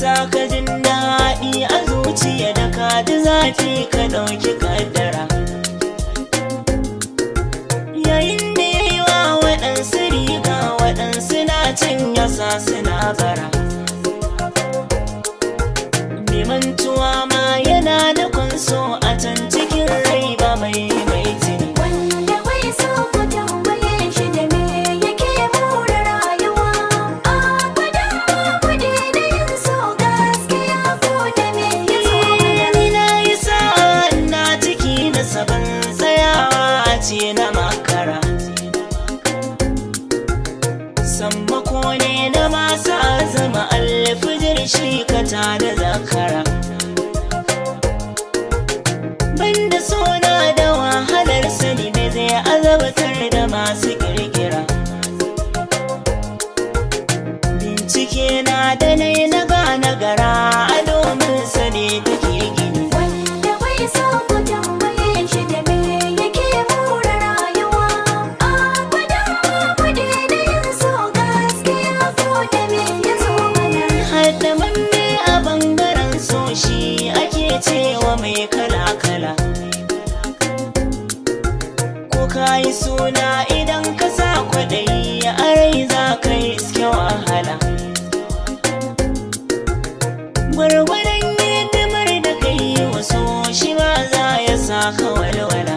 saka jin daɗi a zuciya da ka ji zafi ka ɗauki kaddara. Yayin da ya yi wa waɗansu riga waɗansu na cin yasa suna bara. Mai mantuwa ma yana da kwanso a can cikin rai ba mai tuni. Wanda bai so ku tambaye shi da me yake more rayuwa. Abadan babu daina yin so gaskiya ko da me ya zo mana. Ni na yi sa'a ina ciki na saban tsayawa a ce na makara. Sammako ne na masu azama alfijir shi ka da zakara. Banda sona da wahalar sani me zai azabtar da masu kirkira. Bincike na da nai na gane gara a domin sani take gini. Wanda bai so ku tambaye shi da me yake more rayuwa. Abadan babu daina yin so gaskiya ko da me ya zo mana. Hadda manne a bangaren so shi ake cewa mai kala-kala. Ko ka yi suna idan ka sa kwaɗayi a rai za ka yi iske wahala. Gwargwadon hidimar da ka yi wasu shi ba za ya sa ka walwala.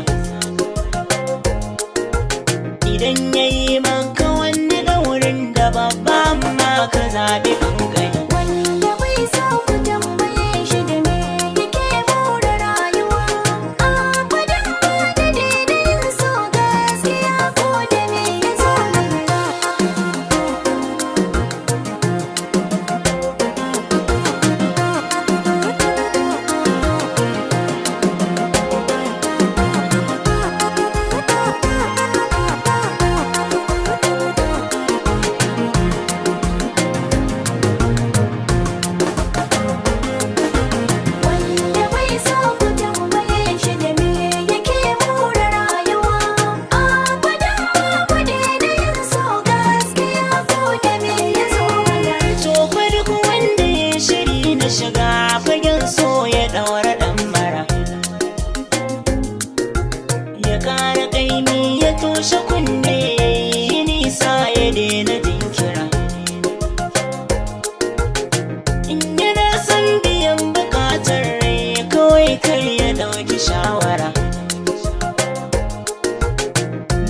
Idan ya yi maka wani daurin da babba amma ka zaɓi ƙanƙani. Wanda bai so ku tambaye shi da me yake more rayuwa. Abadan babu daina yin so gaskiya ko da me ya zo mana. Wanda bai so ku tambaye shi da me yake more rayuwa. Abadan babu daina yin so gaskiya ko da me ya zo mana. To fa duk wanda ya shiri na shiga fagen so ya ɗaura ɗan mara. Ya ƙara ƙaimi ya toshe kunne ya yi nisa ya daina jinkira. In yana son biyan buƙatar rai kawai kar ya ɗauki shawara.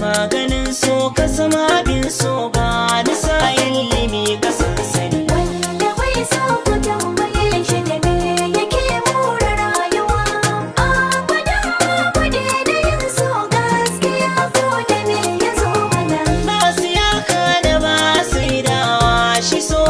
Maganin so ka sama abin so ba da sayin limi ka sansani. Wanda bai so ku tambaye shi da me yake more rayuwa. Abadan babu daina yin so gaskiya ko da me ya zo mana. Ba su yaka da ba su dawa shi so